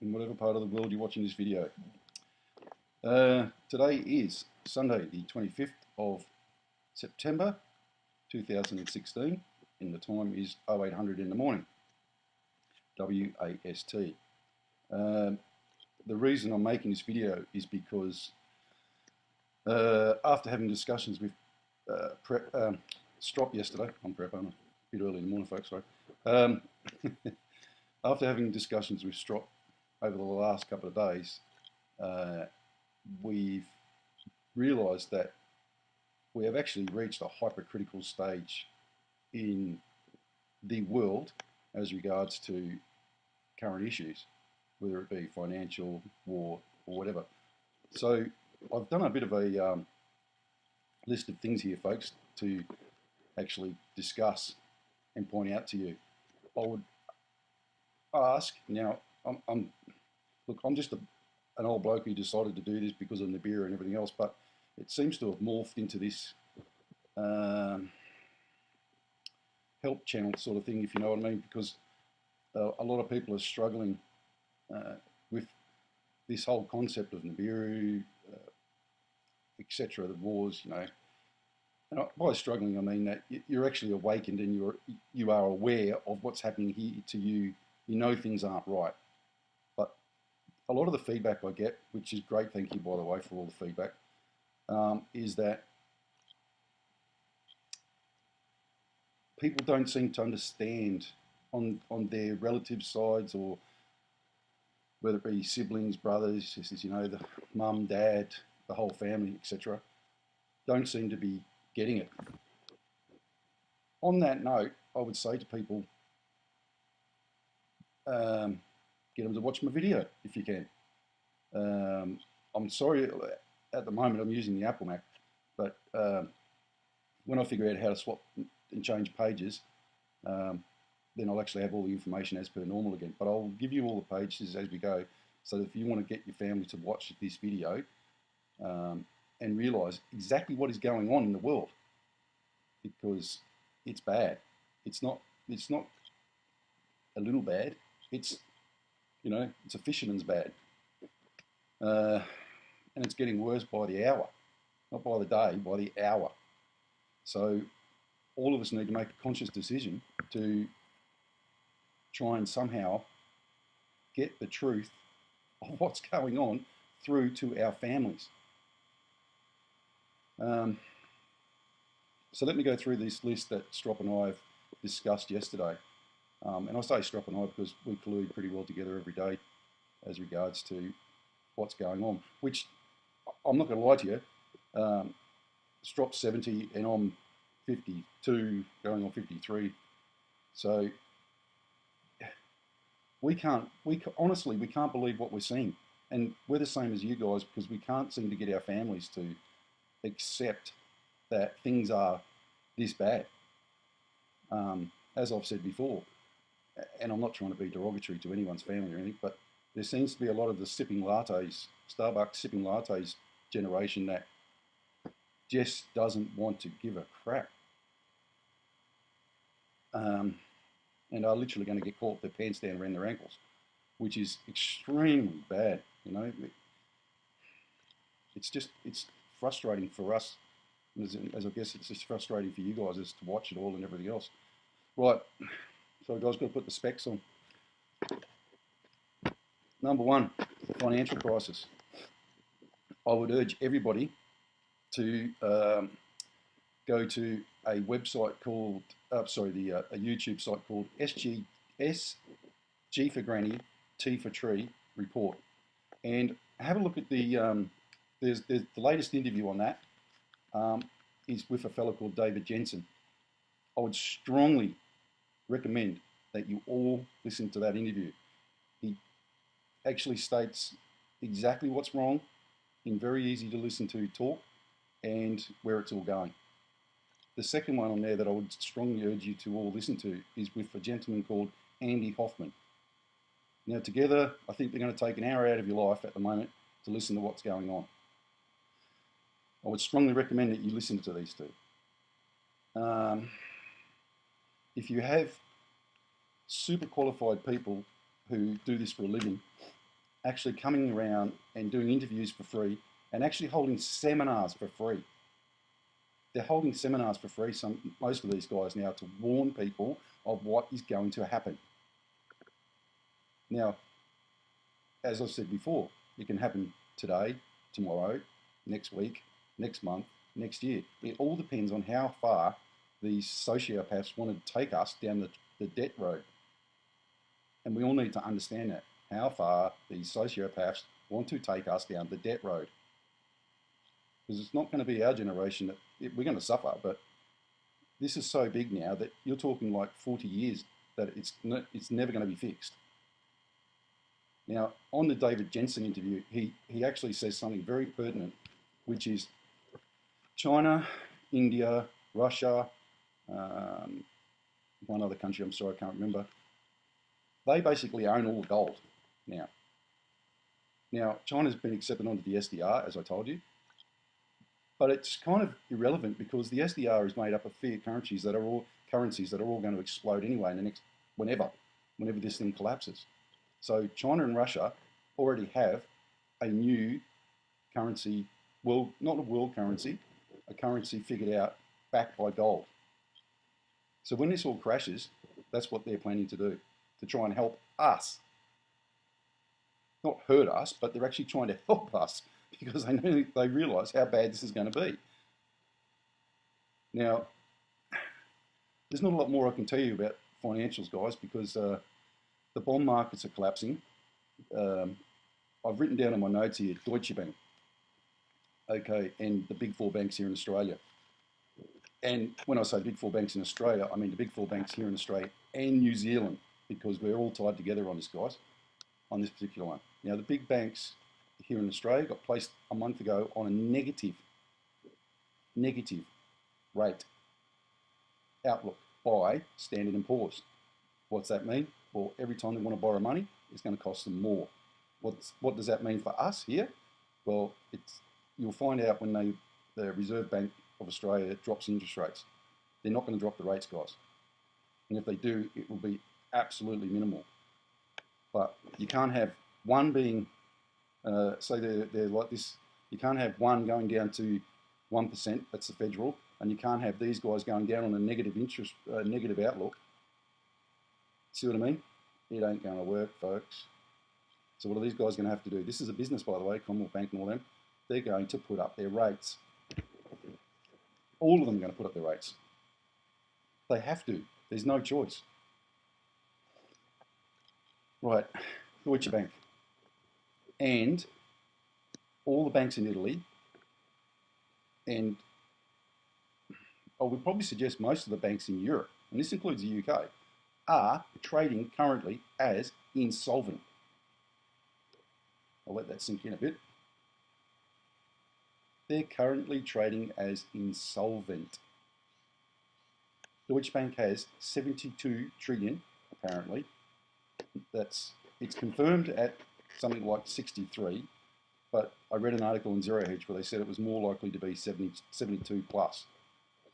in whatever part of the world you're watching this video. Today is Sunday, the 25th of September 2016, and the time is 0800 in the morning, WAST. The reason I'm making this video is because after having discussions with Strop yesterday, I'm a bit early in the morning, folks, sorry. After having discussions with Strop over the last couple of days, we've realised that we have actually reached a hypercritical stage in the world as regards to current issues, whether it be financial, war, or whatever. So I've done a bit of a list of things here, folks, to actually discuss and point out to you. I would ask, now, I'm just an old bloke who decided to do this because of Nibiru and everything else, but it seems to have morphed into this help channel sort of thing, if you know what I mean, because a lot of people are struggling with this whole concept of Nibiru, etc., the wars, you know. And by struggling, I mean that you're actually awakened and you are aware of what's happening here to you. You know things aren't right. But a lot of the feedback I get, which is great, thank you, by the way, for all the feedback, is that people don't seem to understand on their relative sides, or whether it be siblings, brothers, sisters, you know, the mum, dad, the whole family, etc., don't seem to be getting it. On that note, I would say to people, get them to watch my video if you can. I'm sorry, at the moment I'm using the Apple Mac, but when I figure out how to swap and change pages, then I'll actually have all the information as per normal again. But I'll give you all the pages as we go, so that if you want to get your family to watch this video and realise exactly what is going on in the world, because it's bad. It's not a little bad. It's, you know, it's a fisherman's bad. And it's getting worse by the hour, not by the day, by the hour. So all of us need to make a conscious decision to try and somehow get the truth of what's going on through to our families. So let me go through this list that Strop and I have discussed yesterday. And I say Strop and I because we collude pretty well together every day as regards to what's going on, which I'm not going to lie to you. Strop's 70 and I'm 52, going on 53. So honestly, we can't believe what we're seeing. And we're the same as you guys, because we can't seem to get our families to accept that things are this bad. As I've said before, and I'm not trying to be derogatory to anyone's family or anything, but there seems to be a lot of the sipping lattes, Starbucks sipping lattes generation that just doesn't want to give a crap. And are literally going to get caught with their pants down around their ankles, which is extremely bad, you know. It's frustrating for us, as I guess it's just frustrating for you guys as to watch it all and everything else. Right, so guys, got to put the specs on. Number one, financial crisis. I would urge everybody to go to a website called, a YouTube site called SG for Granny, T for Tree report, and have a look at the there's the latest interview on that is with a fellow called David Jensen. I would strongly recommend that you all listen to that interview. He actually states exactly what's wrong in very easy to listen to talk and where it's all going. The second one on there that I would strongly urge you to all listen to is with a gentleman called Andy Hoffman. Now together, I think they're going to take an hour out of your life at the moment to listen to what's going on. I would strongly recommend that you listen to these two. If you have super qualified people who do this for a living, actually coming around and doing interviews for free and actually holding seminars for free. They're holding seminars for free, most of these guys now, to warn people of what is going to happen. Now, as I've said before, it can happen today, tomorrow, next week, next month, next year. It all depends on how far these sociopaths want to take us down the debt road. And we all need to understand that, how far these sociopaths want to take us down the debt road. Because it's not going to be our generation that we're going to suffer, but this is so big now that you're talking like 40 years that it's never going to be fixed. Now, on the David Jensen interview, he actually says something very pertinent, which is China, India, Russia, one other country, I'm sorry, I can't remember. They basically own all the gold now. Now, China's been accepted onto the SDR, as I told you, but it's kind of irrelevant because the SDR is made up of fiat currencies that are all going to explode anyway in the next whenever this thing collapses. So China and Russia already have a new currency, well, not a world currency, a currency figured out backed by gold. So when this all crashes, that's what they're planning to do, to try and help us. Not hurt us, but they're actually trying to help us because they realise how bad this is going to be. Now, there's not a lot more I can tell you about financials, guys, because the bond markets are collapsing. I've written down in my notes here, Deutsche Bank, okay, and the big four banks here in Australia. And when I say big four banks in Australia, I mean the big four banks here in Australia and New Zealand, because we're all tied together on this, guys, on this particular one. Now, the big banks here in Australia got placed a month ago on a negative rate outlook by Standard & Poor's. What's that mean? Well, every time they want to borrow money, it's going to cost them more. What does that mean for us here? Well, you'll find out when the Reserve Bank of Australia drops interest rates. They're not going to drop the rates, guys. And if they do, it will be absolutely minimal. But you can't have one being, say they're like this, you can't have one going down to 1%, that's the federal, and you can't have these guys going down on a negative outlook. See what I mean? It ain't going to work, folks. So what are these guys going to have to do? This is a business, by the way, Commonwealth Bank and all them. They're going to put up their rates. All of them are going to put up their rates. They have to. There's no choice. Right, Deutsche Bank. And all the banks in Italy, and I would probably suggest most of the banks in Europe, and this includes the UK, are trading currently as insolvent. I'll let that sink in a bit. They're currently trading as insolvent. Deutsche Bank has 72 trillion, apparently. It's confirmed at something like 63, but I read an article in Zero Hedge where they said it was more likely to be 72 plus.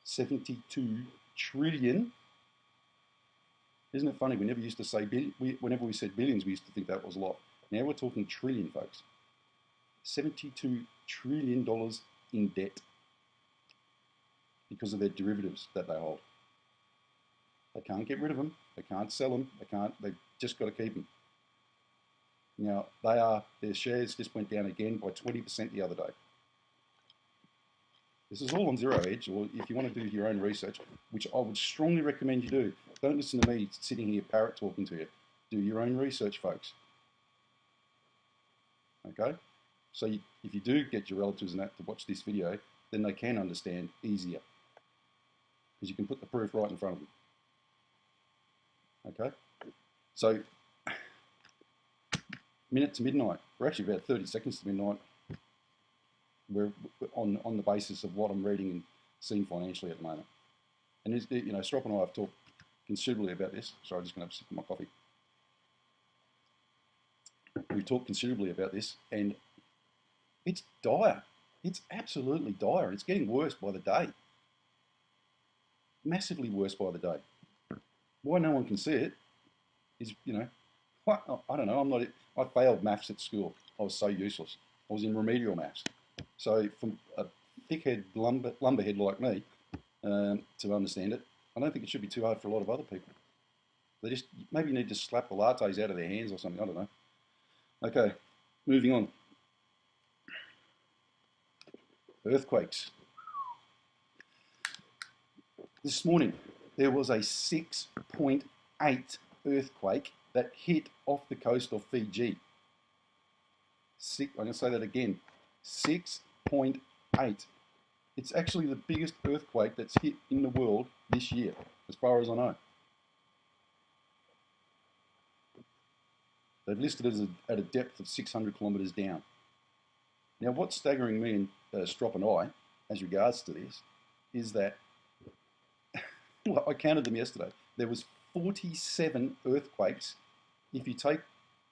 72 trillion. Isn't it funny? We never used to say whenever we said billions, we used to think that was a lot. Now we're talking trillion, folks. $72 trillion in debt because of their derivatives that they hold. They can't get rid of them. They can't sell them. They've just got to keep them. Now, their shares just went down again by 20% the other day. This is all on Zero Hedge, or if you want to do your own research, which I would strongly recommend you do. Don't listen to me sitting here parrot talking to you. Do your own research, folks. Okay? So if you do get your relatives and that to watch this video, then they can understand easier. Because you can put the proof right in front of them. Okay? So, minute to midnight. We're actually about 30 seconds to midnight. We're on the basis of what I'm reading and seeing financially at the moment. And you know, Strop and I have talked considerably about this. Sorry, I'm just going to have a sip of my coffee. We've talked considerably about this, and it's dire. It's absolutely dire, and it's getting worse by the day. Massively worse by the day. Why no one can see it is, you know, What? I don't know. I failed maths at school. I was so useless. I was in remedial maths. So from a thickhead lumberhead like me to understand it, I don't think it should be too hard for a lot of other people. They just maybe need to slap the lattes out of their hands or something. I don't know. Okay, moving on. Earthquakes. This morning, there was a 6.8 earthquake that hit off the coast of Fiji. I'm going to say that again. 6.8. It's actually the biggest earthquake that's hit in the world this year, as far as I know. They've listed it at a depth of 600 kilometres down. Now, what's staggering me and Strop and I, as regards to this, is that well, I counted them yesterday. There was 47 earthquakes. If you take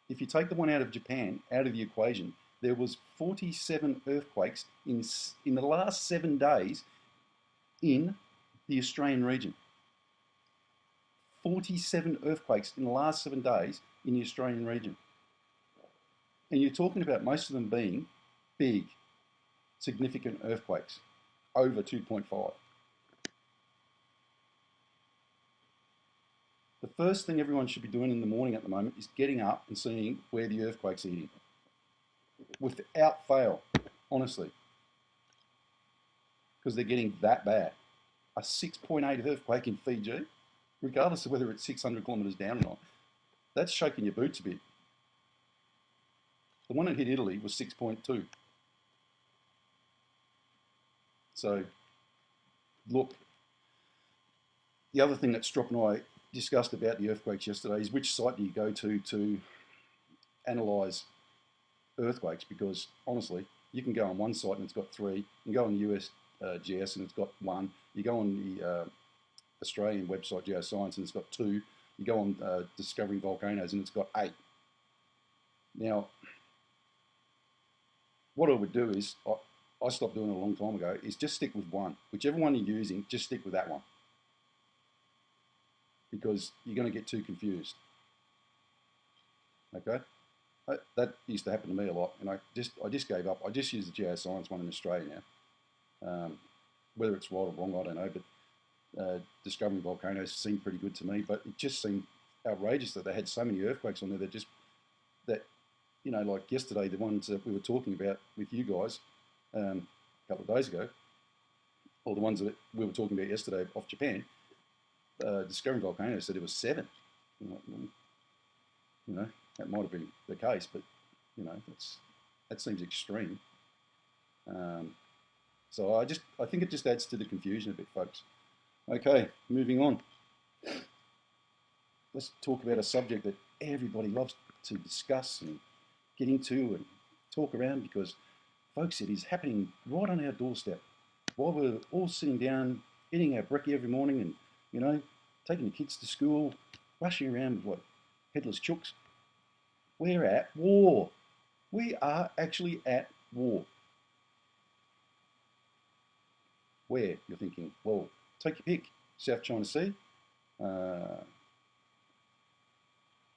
the one out of Japan out of the equation, there was 47 earthquakes in the last 7 days in the Australian region. 47 earthquakes in the last 7 days in the Australian region. And you're talking about most of them being big, significant earthquakes, over 2.5. The first thing everyone should be doing in the morning at the moment is getting up and seeing where the earthquakes are hitting. Without fail, honestly. Because they're getting that bad. A 6.8 earthquake in Fiji, regardless of whether it's 600 kilometres down or not, that's shaking your boots a bit. The one that hit Italy was 6.2. So, look, the other thing that Strop and I discussed about the earthquakes yesterday is which site do you go to analyse earthquakes, because honestly, you can go on one site and it's got 3, you can go on the USGS and it's got 1, you go on the Australian website Geoscience and it's got 2, you go on Discovering Volcanoes and it's got 8. Now, what I would do is, I stopped doing it a long time ago, is just stick with one. Whichever one you're using, just stick with that one. Because you're going to get too confused. Okay? That used to happen to me a lot, and I just gave up. I just use the Geoscience one in Australia now. Whether it's right or wrong, I don't know, but Discovering Volcanoes seemed pretty good to me, but it just seemed outrageous that they had so many earthquakes on there that you know, like yesterday, the ones that we were talking about with you guys a couple of days ago, or the ones that we were talking about yesterday off Japan, Discovering Volcanoes said it was 7. You know, that might have been the case, but you know, that seems extreme. So I think it just adds to the confusion a bit, folks. Okay, moving on. Let's talk about a subject that everybody loves to discuss and get into and talk around, because, folks, it is happening right on our doorstep while we're all sitting down eating our brekkie every morning and, you know, taking the kids to school, rushing around with, like, headless chooks. We're at war. We are actually at war. Where? You're thinking, well, take your pick. South China Sea,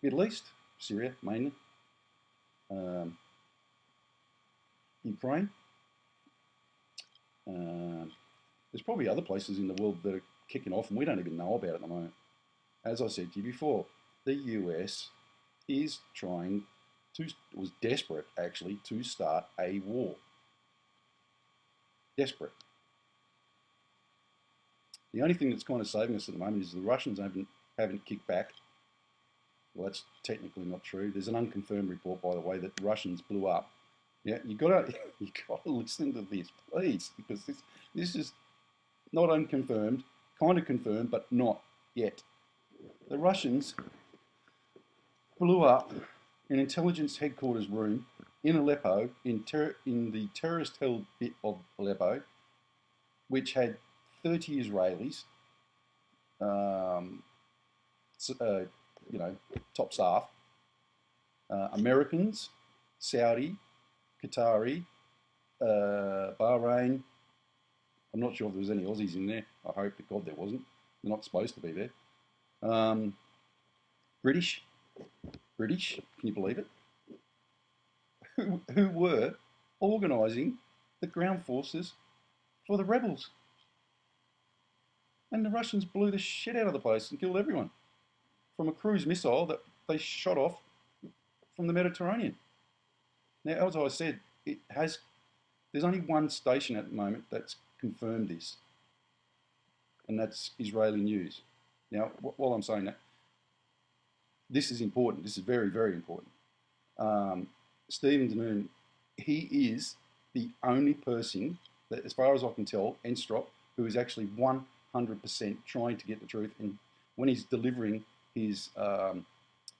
Middle East, Syria mainly, Ukraine. There's probably other places in the world that are kicking off and we don't even know about at the moment. As I said to you before, the US is was desperate actually to start a war. Desperate. The only thing that's kind of saving us at the moment is the Russians haven't kicked back. Well, that's technically not true. There's an unconfirmed report, by the way, that the Russians blew up. Yeah, you gotta listen to this, please, because this is not unconfirmed, kind of confirmed, but not yet. The Russians blew up an intelligence headquarters room in Aleppo, in the terrorist-held bit of Aleppo, which had 30 Israelis, you know, top staff, Americans, Saudi, Qatari, Bahrain. I'm not sure if there was any Aussies in there. I hope to God there wasn't. They're not supposed to be there. British, British, can you believe it? Who were organising the ground forces for the rebels. And the Russians blew the shit out of the place and killed everyone from a cruise missile that they shot off from the Mediterranean. Now, as I said, there's only one station at the moment that's confirmed this, and that's Israeli news. Now, while I'm saying that, this is important. This is very, very important. Stephen Danoon, he is the only person that, as far as I can tell, Enstrop, who is actually 100% trying to get the truth, and when he's delivering his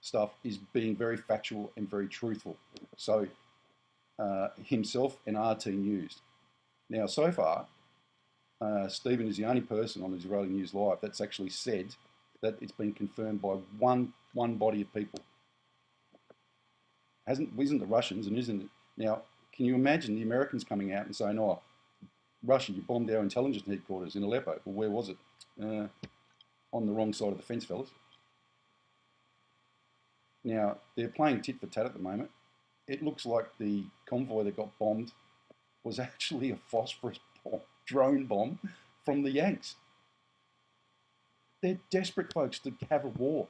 stuff, is being very factual and very truthful. So himself and RT News. Now, so far, Stephen is the only person on Israeli News Live that's actually said that it's been confirmed by one body of people. Isn't the Russians, and isn't it? Now, can you imagine the Americans coming out and saying, "Oh, Russia, you bombed our intelligence headquarters in Aleppo"? Well, where was it? On the wrong side of the fence, fellas. Now, they're playing tit for tat at the moment. It looks like the convoy that got bombed was actually a phosphorus drone bomb from the Yanks. They're desperate, folks, to have a war.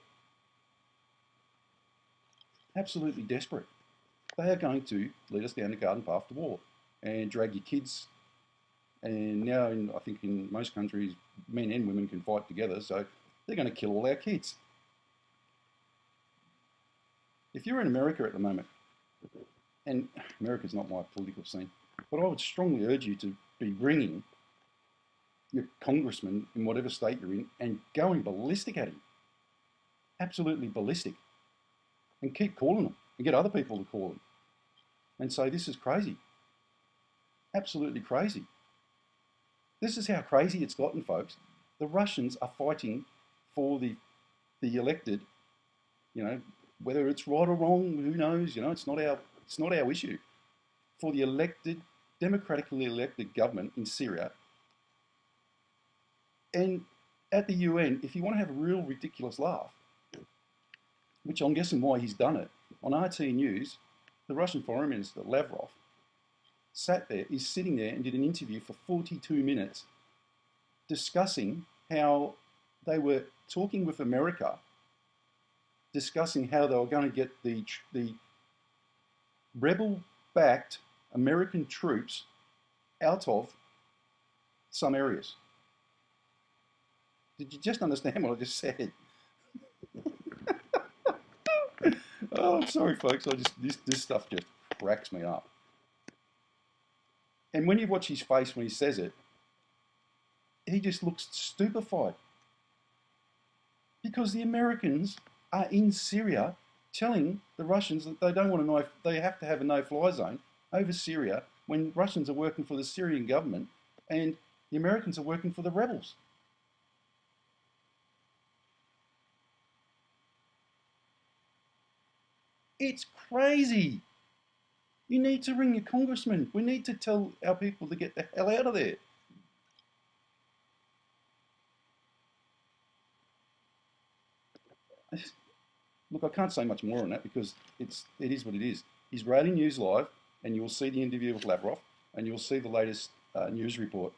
Absolutely desperate. They are going to lead us down the garden path to war and drag your kids. And now, I think in most countries, men and women can fight together, so they're going to kill all our kids. If you're in America at the moment, and America's not my political scene, but I would strongly urge you to be bringing your congressman in whatever state you're in and going ballistic at him. Absolutely ballistic. And keep calling them and get other people to call them and say, this is crazy. Absolutely crazy. This is how crazy it's gotten, folks. The Russians are fighting for the elected, whether it's right or wrong, who knows, it's not our issue. For the elected, democratically elected government in Syria. And at the UN, if you want to have a real ridiculous laugh, which I'm guessing why he's done it, on RT News, the Russian Foreign Minister, Lavrov, is sitting there and did an interview for 42 minutes discussing how they were talking with America, discussing how they were going to get the rebel-backed American troops out of some areas. Did you just understand what I just said? Oh, I'm sorry, folks. This stuff just cracks me up. And when you watch his face when he says it, he just looks stupefied. Because the Americans are in Syria telling the Russians that they don't want to know, they have to have a no-fly zone over Syria when Russians are working for the Syrian government and the Americans are working for the rebels. It's crazy. You need to ring your congressman. We need to tell our people to get the hell out of there. Look, I can't say much more on that because it is what it is. Israeli News Live, and you will see the interview with Lavrov, and you'll see the latest news report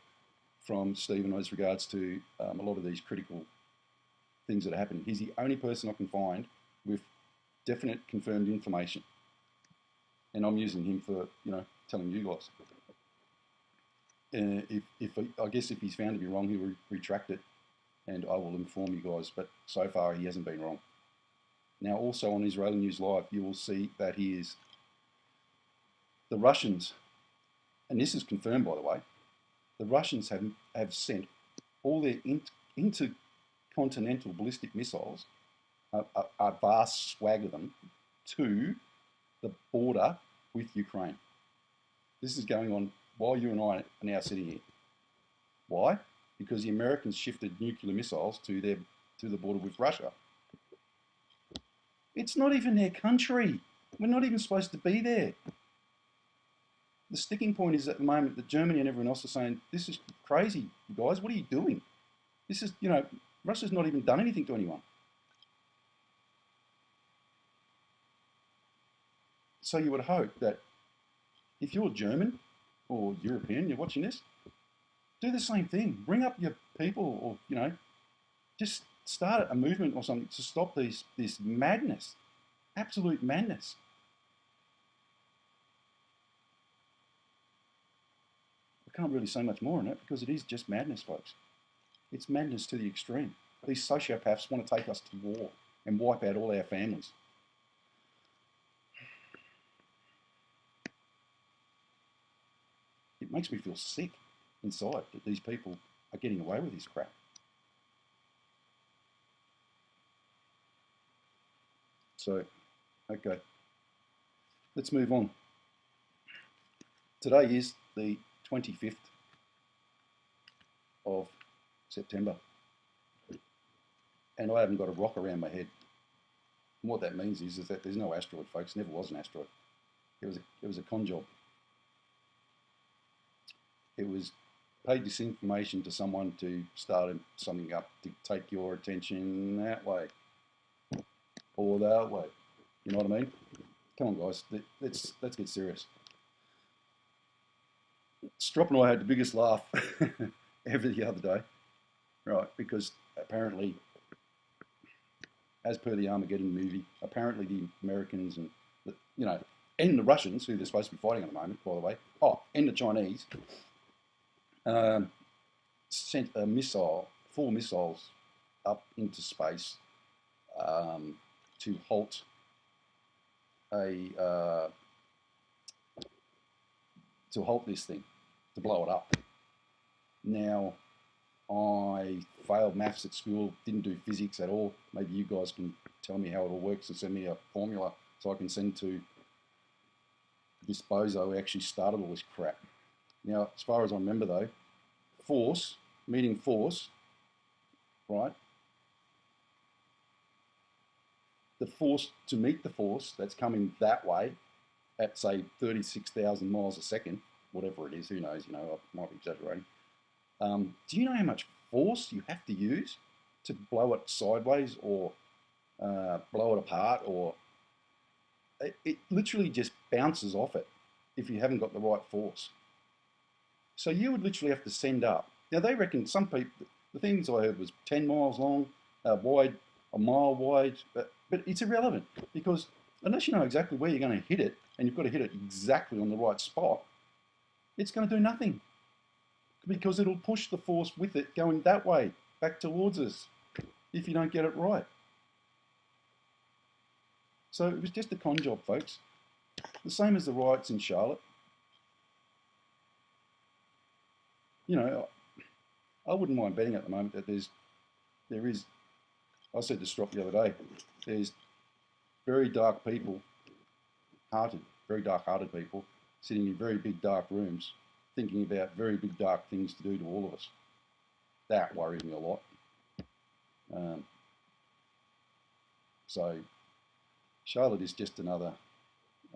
from Stephen as regards to a lot of these critical things that are happening. He's the only person I can find with definite confirmed information. And I'm using him for, telling you guys. I guess if he's found to be wrong, he will retract it, and I will inform you guys. But so far, he hasn't been wrong. Now, also on Israeli News Live, you will see that the Russians, and this is confirmed by the way, the Russians have sent all their intercontinental ballistic missiles, a vast swag of them, to the border with Ukraine. This is going on while you and I are now sitting here. Why? Because the Americans shifted nuclear missiles to the border with Russia. It's not even their country. We're not even supposed to be there. The sticking point is at the moment that Germany and everyone else are saying, this is crazy, guys, what are you doing? This is, Russia's not even done anything to anyone. So you would hope that if you're German or European, you're watching this, do the same thing. Bring up your people, or just start a movement or something to stop this madness, absolute madness. I can't really say much more on it because it is just madness, folks. It's madness to the extreme. These sociopaths want to take us to war and wipe out all our families. It makes me feel sick inside that these people are getting away with this crap. So, okay, let's move on. Today is the 25th of September, and I haven't got a rock around my head. And what that means is that there's no asteroid, folks. Never was an asteroid. It was a con job. It was paid this information to someone to start something up to take your attention that way or that way. You know what I mean? Come on, guys. Let's get serious. Strop and I had the biggest laugh ever the other day, right? Because apparently, as per the Armageddon movie, apparently the Americans and and the Russians, who they're supposed to be fighting at the moment, by the way, and the Chinese, sent a missile, 4 missiles, up into space to halt this thing, to blow it up. Now, I failed maths at school, didn't do physics at all. Maybe you guys can tell me how it all works and send me a formula so I can send to this bozo who actually started all this crap. Now, as far as I remember though, force, meeting force, right? The force, to meet the force that's coming that way at, say, 36,000 miles a second, whatever it is, who knows, I might be exaggerating. Do you know how much force you have to use to blow it sideways or blow it apart? Or it literally just bounces off it if you haven't got the right force. So you would literally have to send up. Now they reckon some people, the things I heard was 10 miles long, wide, a mile wide, but it's irrelevant because unless you know exactly where you're going to hit it and you've got to hit it exactly on the right spot, it's going to do nothing because it'll push the force with it going that way, back towards us, if you don't get it right. So it was just a con job, folks. The same as the riots in Charlotte. I wouldn't mind betting at the moment that there is, I said to Strop the other day, there's very dark people, very dark-hearted people, sitting in very big dark rooms, thinking about very big dark things to do to all of us. That worries me a lot. So Charlotte is just another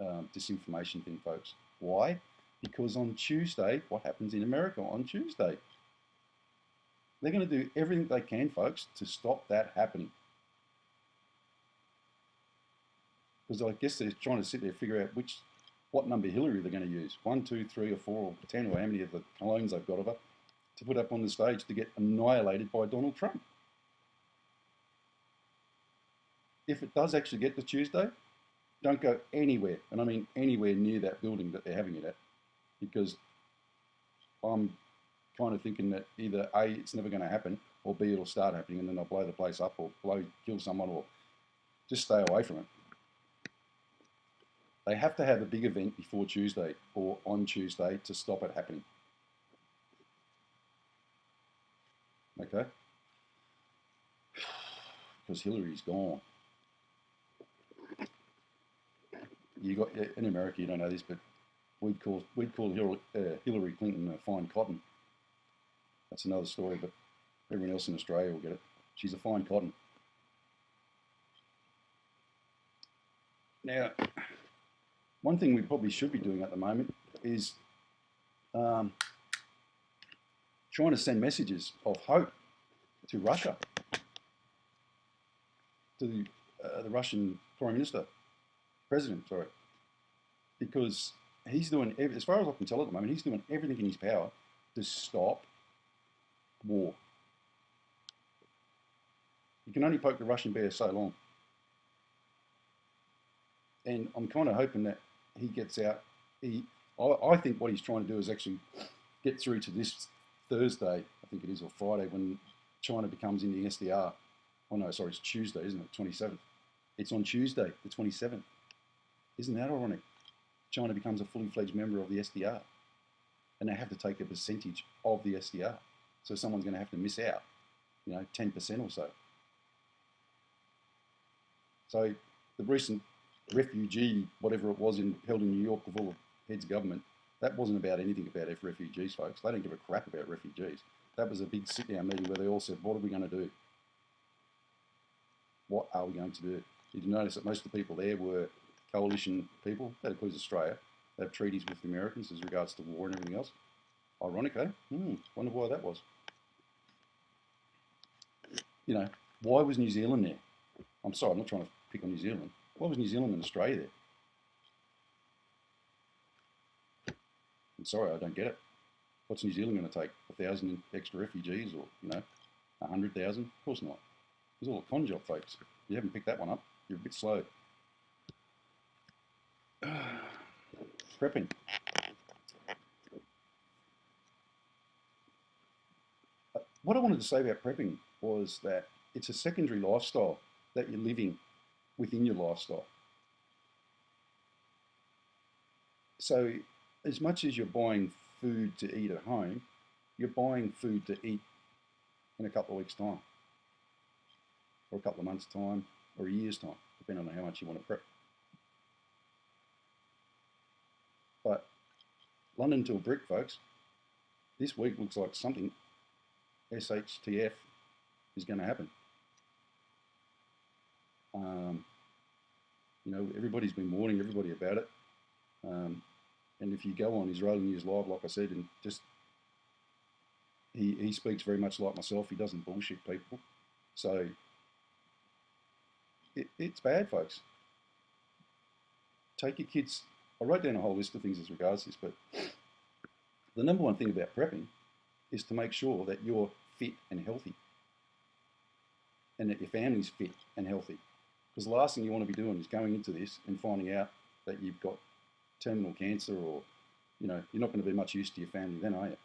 disinformation thing, folks. Why? Because on Tuesday, what happens in America on Tuesday? They're going to do everything they can, folks, to stop that happening. Because I guess they're trying to sit there and figure out what number Hillary they're going to use. 1, 2, 3, or 4, or 10, or how many of the clones they've got of her to put up on the stage to get annihilated by Donald Trump. If it does actually get to Tuesday, don't go anywhere, and I mean anywhere near that building that they're having it at, because I'm kind of thinking that either A, it's never going to happen, or B, it'll start happening and then they'll blow the place up or kill someone or just stay away from it. They have to have a big event before Tuesday or on Tuesday to stop it happening. Okay? Because Hillary's gone. You got in America, you don't know this, but we'd call Hillary Clinton a fine cotton. That's another story, but everyone else in Australia will get it. She's a fine cotton. Now, one thing we probably should be doing at the moment is trying to send messages of hope to Russia, to the Russian President, sorry. because he's doing, as far as I can tell at the moment, he's doing everything in his power to stop war. You can only poke the Russian bear so long. And I'm kind of hoping that he gets out. I think what he's trying to do is actually get through to this Thursday, I think it is, or Friday, when China becomes in the SDR. Oh no, sorry, it's Tuesday, isn't it? 27th. It's on Tuesday, the 27th. Isn't that ironic? China becomes a fully fledged member of the SDR. And they have to take a percentage of the SDR. So someone's going to have to miss out, 10% or so. So the recent refugee, whatever it was, held in New York with all the heads of government, that wasn't about anything about refugees, folks. They don't give a crap about refugees. That was a big sit-down meeting where they all said, what are we going to do? What are we going to do? Did you notice that most of the people there were coalition people? That includes Australia. They have treaties with the Americans as regards to war and everything else. Ironic, eh? Wonder why that was. Why was New Zealand there? I'm sorry, I'm not trying to pick on New Zealand. Why was New Zealand and Australia there? I'm sorry, I don't get it. What's New Zealand going to take? 1,000 extra refugees or, 100,000? Of course not. It's all a con job, folks. If you haven't picked that one up, you're a bit slow. Prepping. What I wanted to say about prepping was that it's a secondary lifestyle that you're living within your lifestyle. So as much as you're buying food to eat at home, you're buying food to eat in a couple of weeks' time, or a couple of months' time, or a year's time, depending on how much you want to prep. But London to a brick, folks. This week looks like something SHTF is going to happen. Everybody's been warning everybody about it. And if you go on Israeli News Live, like I said, and just he speaks very much like myself. He doesn't bullshit people. So it's bad, folks. Take your kids. I wrote down a whole list of things as regards to this, but the number one thing about prepping is to make sure that you're fit and healthy, and that your family's fit and healthy. Because the last thing you want to be doing is going into this and finding out that you've got terminal cancer, or you're not going to be much use to your family then, are you?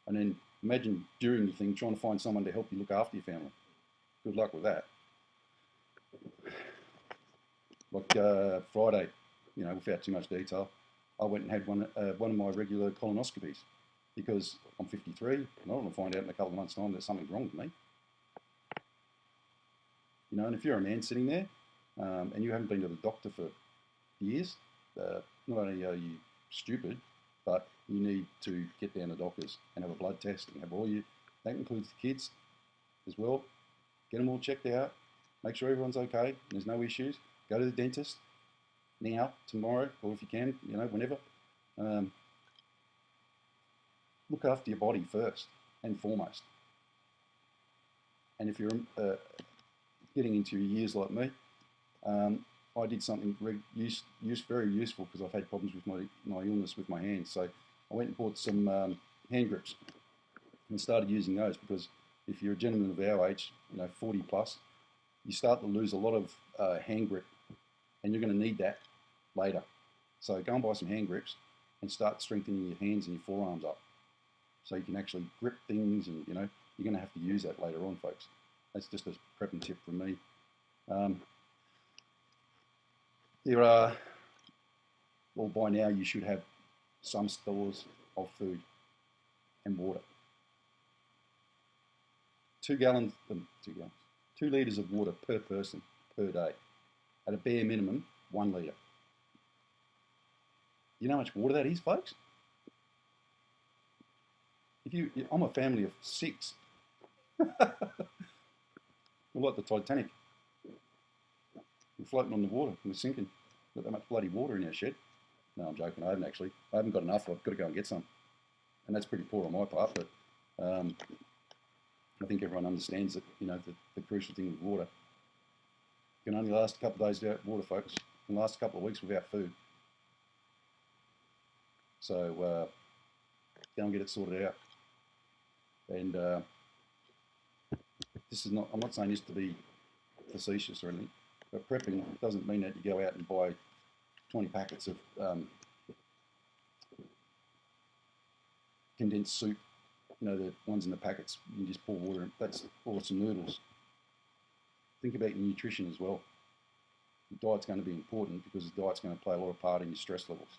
And then imagine during the thing trying to find someone to help you look after your family. Good luck with that. Like Friday, without too much detail, I went and had one of my regular colonoscopies because I'm 53 and I want to find out in a couple of months' time that something's wrong with me. And if you're a man sitting there and you haven't been to the doctor for years, not only are you stupid, but you need to get down to doctors and have a blood test and have that includes the kids as well. Get them all checked out, make sure everyone's okay, and there's no issues. Go to the dentist now, tomorrow, or if you can, whenever. Look after your body first and foremost. And if you're getting into your years like me, I did something very useful because I've had problems with my illness with my hands. So I went and bought some hand grips and started using those, because if you're a gentleman of our age, 40 plus, you start to lose a lot of hand grip, and you're going to need that later. So go and buy some hand grips and start strengthening your hands and your forearms up, so you can actually grip things, and you're going to have to use that later on, folks. That's just a prepping tip from me. There are, well, by now you should have some stores of food and water. 2 litres of water per person per day. At a bare minimum, 1 litre. You know how much water that is, folks? I'm a family of 6. We're like the Titanic. We're floating on the water and we're sinking. Got that much bloody water in our shed. No, I'm joking. I haven't got enough. I've got to go and get some. And that's pretty poor on my part, but I think everyone understands that, the crucial thing with water. It can only last a couple of days without water, folks. It can last a couple of weeks without food. So go and get it sorted out. And this is not, I'm not saying this to be facetious or anything, but prepping doesn't mean that you go out and buy 20 packets of condensed soup, you know, the ones in the packets, you just pour water in. That's all some noodles. Think about your nutrition as well. Your diet's going to be important because the diet's going to play a lot of part in your stress levels.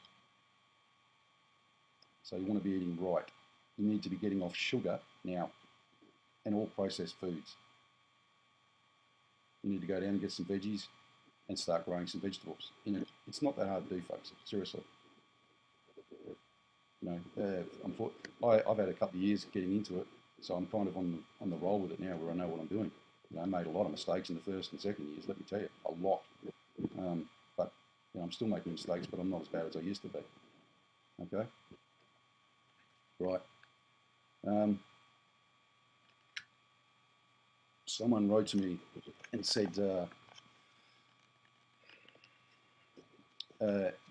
So you want to be eating right. You need to be getting off sugar now and all processed foods. You need to go down and get some veggies and start growing some vegetables. You know, it's not that hard to do, folks, seriously. You know, I've had a couple of years getting into it, so I'm kind of on the roll with it now where I know what I'm doing. You know, I made a lot of mistakes in the first and second years, let me tell you, a lot. But you know, I'm still making mistakes, but I'm not as bad as I used to be. Okay? Right. Someone wrote to me and said,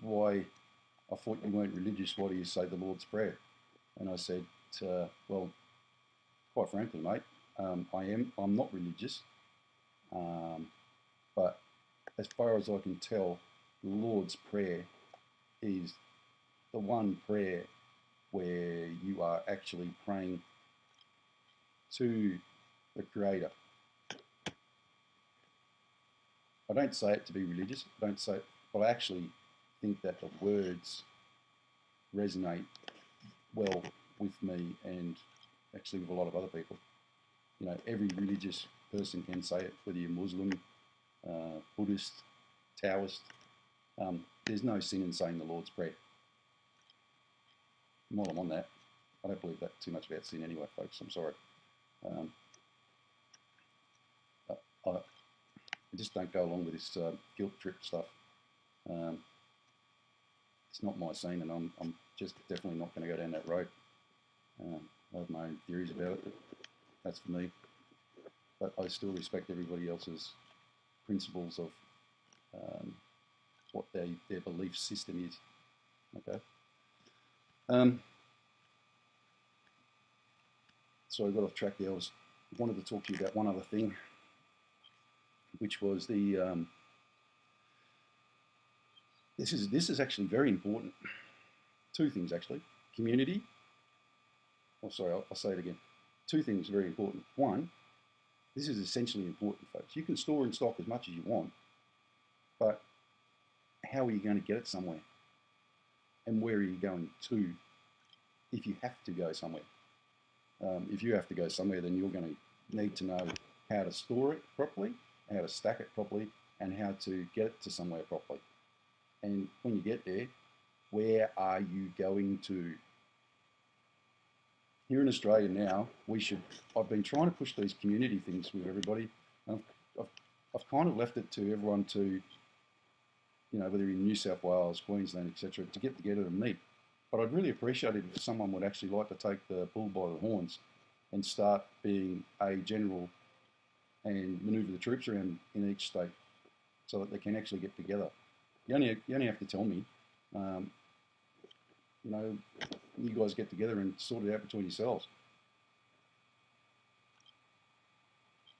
why, I thought you weren't religious, why do you say the Lord's Prayer? And I said, well, quite frankly, mate, I'm not religious, but as far as I can tell, the Lord's Prayer is the one prayer where you are actually praying to the Creator. I don't say it to be religious, I don't say it, but I actually think that the words resonate well with me and actually with a lot of other people. You know, every religious person can say it, whether you're Muslim, Buddhist, Taoist. There's no sin in saying the Lord's Prayer. While I'm on that, I don't believe that too much about sin anyway, folks. I'm sorry. I just don't go along with this guilt trip stuff. It's not my scene, and I'm just definitely not going to go down that road. I have my own theories about it, but that's for me. But I still respect everybody else's principles of what their belief system is. Okay. So I got off track there. I wanted to talk to you about one other thing, which was the this is actually very important. Two things actually: community. Oh, sorry, I'll say it again. Two things very important. One, this is essentially important, folks. You can store in stock as much as you want, but how are you going to get it somewhere? And where are you going to if you have to go somewhere? If you have to go somewhere, then you're going to need to know how to store it properly, how to stack it properly, and how to get it to somewhere properly. And when you get there, where are you going to? Here in Australia now, I've been trying to push these community things with everybody. I've kind of left it to everyone to, you know, whether in New South Wales, Queensland, etc., to get together and meet. But I'd really appreciate it if someone would actually like to take the bull by the horns and start being a general and manoeuvre the troops around in each state so that they can actually get together. You only have to tell me, you know, you guys get together and sort it out between yourselves.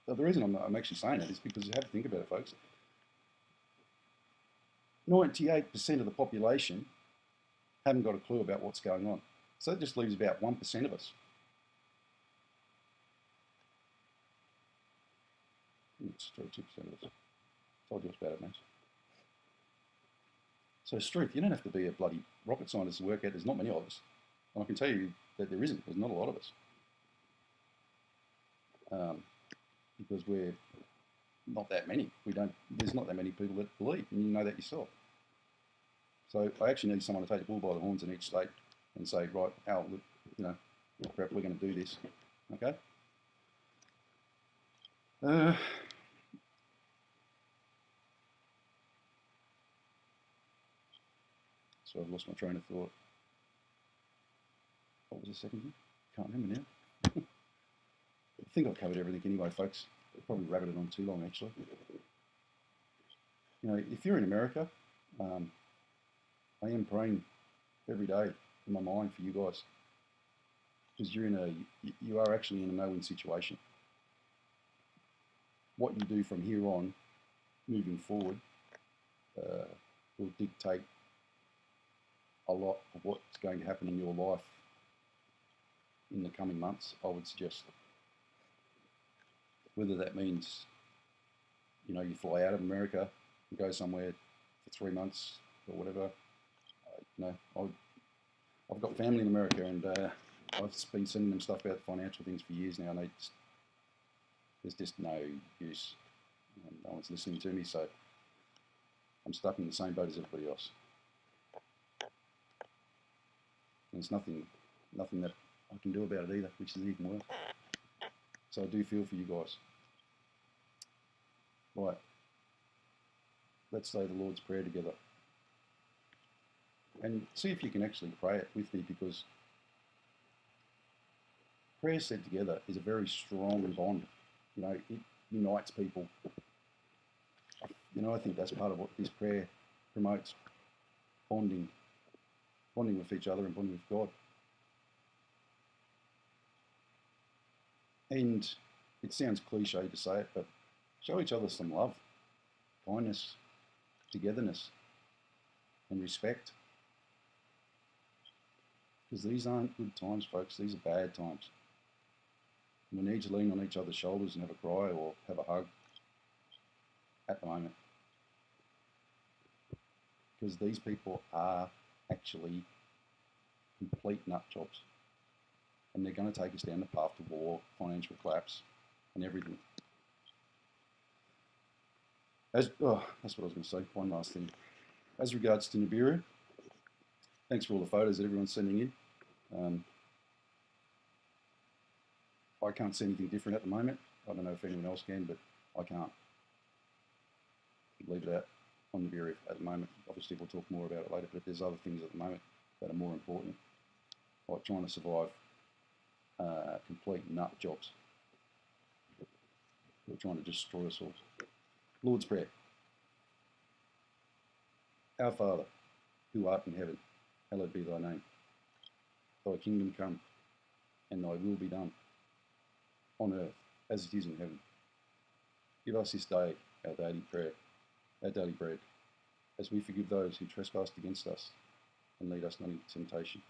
But the reason I'm actually saying that is because you have to think about it, folks. 98% of the population haven't got a clue about what's going on. So that just leaves about 1% of us. It's 2% of us. Told you it's about it, mate. So Struth, you don't have to be a bloody rocket scientist to work out there's not many of us. And I can tell you that there isn't. There's not a lot of us. Because we're not that many. There's not that many people that believe, and you know that yourself. So I actually need someone to take the bull by the horns in each state and say, right, Al, look, you know, crap, we're going to do this. Okay? So I've lost my train of thought. What was the second thing? Can't remember now. I think I've covered everything anyway, folks. I've probably rabbited on too long, actually. You know, if you're in America, I am praying every day in my mind for you guys, because you are actually in a no-win situation. What you do from here on, moving forward, will dictate a lot of what's going to happen in your life in the coming months, I would suggest. Whether that means, you know, you fly out of America and go somewhere for 3 months or whatever. You know, I've got family in America, and I've been sending them stuff about financial things for years now, and there's just no use. No one's listening to me, so I'm stuck in the same boat as everybody else. And there's nothing that I can do about it either, which is even worse. So I do feel for you guys. Right, let's say the Lord's Prayer together. And see if you can actually pray it with me, because prayer said together is a very strong bond. You know, it unites people. You know, I think that's part of what this prayer promotes: bonding with each other and bonding with God. And it sounds cliche to say it, but show each other some love, kindness, togetherness, and respect. Because these aren't good times, folks. These are bad times. We need to lean on each other's shoulders and have a cry or have a hug at the moment. Because these people are actually complete nut jobs. And they're going to take us down the path to war, financial collapse, and everything. That's what I was going to say. One last thing. As regards to Nibiru, thanks for all the photos that everyone's sending in. I can't see anything different at the moment. I don't know if anyone else can, but I can't. Leave it out on Nibiru at the moment. Obviously, we'll talk more about it later, but there's other things at the moment that are more important, like trying to survive complete nut jobs. They're trying to destroy us all. Lord's Prayer. Our Father, who art in heaven, hallowed be thy name. Thy kingdom come, and thy will be done, on earth as it is in heaven. Give us this day our daily bread, as we forgive those who trespass against us, and lead us not into temptation.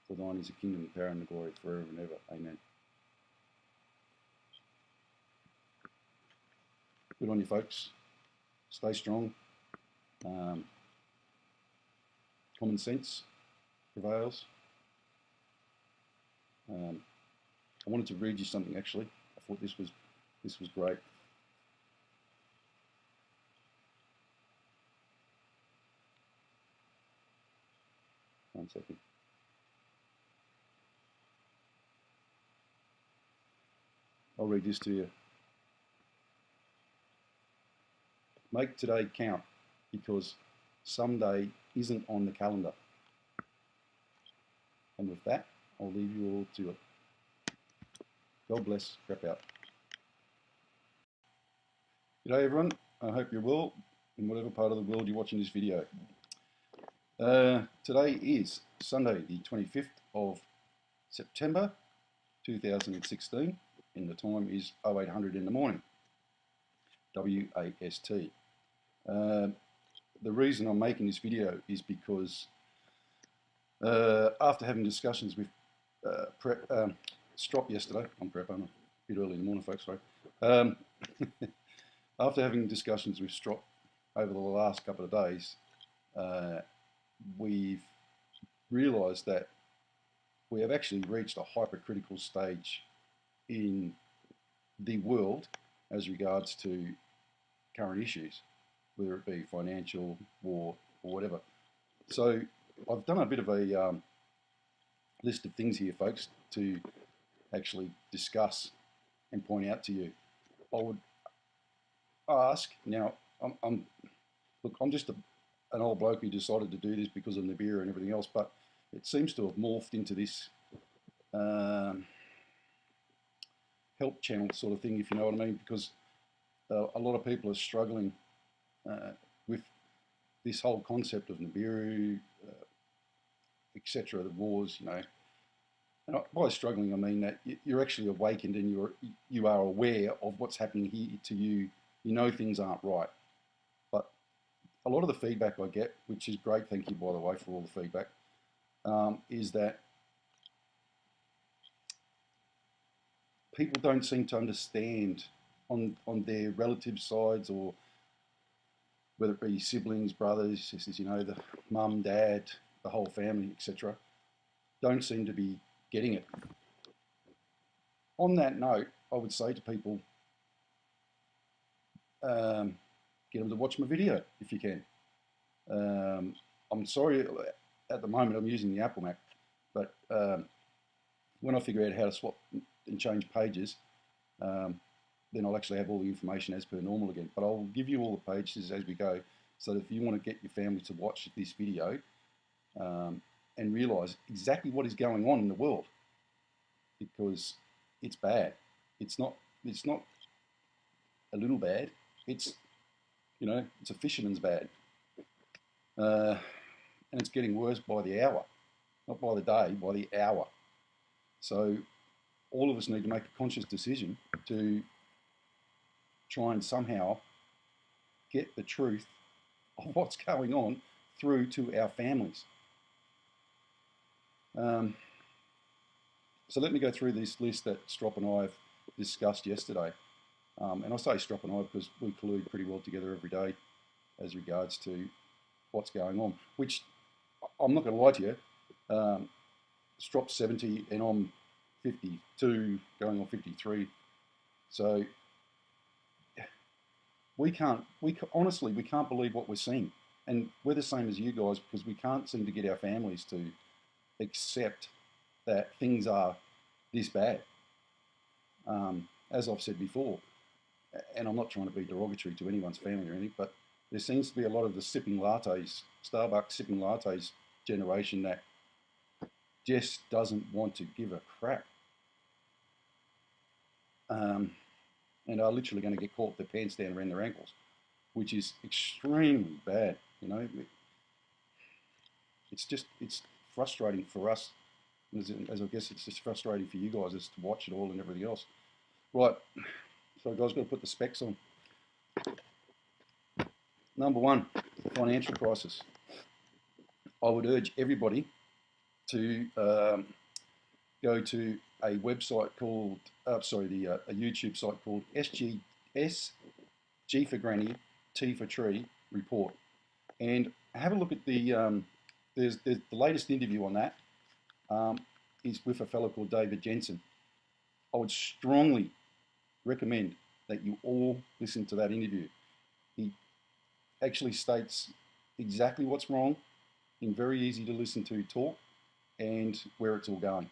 For thine is the kingdom, the power, and the glory, forever and ever. Amen. Good on you, folks. Stay strong. Common sense prevails. I wanted to read you something, actually. I thought this was great. One second. I'll read this to you. Make today count, because someday isn't on the calendar. And with that, I'll leave you all to it. God bless. Crap out. G'day everyone. I hope you're well in whatever part of the world you're watching this video. Today is Sunday, the 25th of September 2016, and the time is 0800 in the morning. WAST. The reason I'm making this video is because after having discussions with Strop yesterday, I'm prep, I'm a bit early in the morning, folks, sorry. After having discussions with Strop over the last couple of days, we've realised that we have actually reached a hypercritical stage in the world as regards to current issues, whether it be financial, war, or whatever. So I've done a bit of a list of things here, folks, to actually discuss and point out to you. I would ask, now, I'm just an old bloke who decided to do this because of Nibiru and everything else, but it seems to have morphed into this help channel sort of thing, if you know what I mean, because a lot of people are struggling with this whole concept of Nibiru, etc., the wars, And by struggling, I mean that you're actually awakened and you are aware of what's happening here to you. You know things aren't right. But a lot of the feedback I get, which is great, thank you by the way for all the feedback, is that people don't seem to understand on their relative sides, or whether it be siblings, brothers, sisters, the mum, dad, the whole family, etc., don't seem to be getting it. On that note, I would say to people, get them to watch my video if you can. I'm sorry, at the moment I'm using the Apple Mac, but when I figure out how to swap and change pages, then I'll actually have all the information as per normal again. But I'll give you all the pages as we go, so that if you want to get your family to watch this video and realise exactly what is going on in the world, because it's bad. It's not a little bad. It's it's a fisherman's bad, and it's getting worse by the hour, not by the day, by the hour. So all of us need to make a conscious decision to try and somehow get the truth of what's going on through to our families. So let me go through this list that Strop and I have discussed yesterday. And I say Strop and I because we collude pretty well together every day as regards to what's going on, which I'm not going to lie to you. Strop's 70 and I'm 52, going on 53. So honestly, we can't believe what we're seeing. And we're the same as you guys, because we can't seem to get our families to accept that things are this bad. As I've said before, and I'm not trying to be derogatory to anyone's family or anything, but there seems to be a lot of the sipping lattes, Starbucks sipping lattes generation that just doesn't want to give a crap. And are literally going to get caught with their pants down around their ankles, which is extremely bad. It's frustrating for us, as I guess it's just frustrating for you guys as to watch it all and everything else. Right, so guys, got to put the specs on. Number one, financial crisis. I would urge everybody to go to a website called, a YouTube site called SG for Granny, T for Tree report, and have a look at the the latest interview on that is with a fellow called David Jensen. I would strongly recommend that you all listen to that interview. He actually states exactly what's wrong in very easy to listen to talk and where it's all going.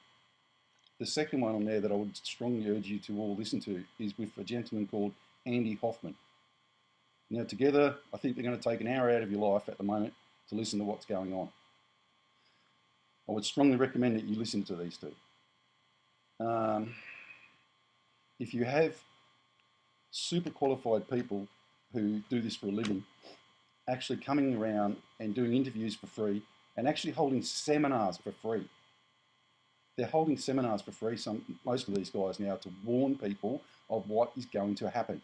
The second one on there that I would strongly urge you to all listen to is with a gentleman called Andy Hoffman. Now together, I think they're going to take an hour out of your life at the moment to listen to what's going on. I would strongly recommend that you listen to these two. If you have super qualified people who do this for a living, actually coming around and doing interviews for free and actually holding seminars for free. They're holding seminars for free, most of these guys now, to warn people of what is going to happen.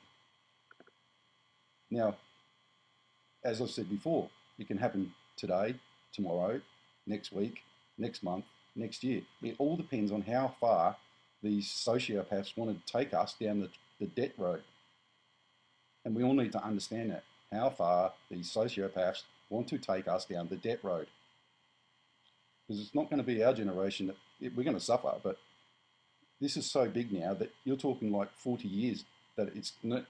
Now, as I've said before, it can happen today, tomorrow, next week, next month, next year. It all depends on how far these sociopaths want to take us down the debt road. And we all need to understand that, how far these sociopaths want to take us down the debt road. Because it's not going to be our generation that we're going to suffer, but this is so big now that you're talking like 40 years that it's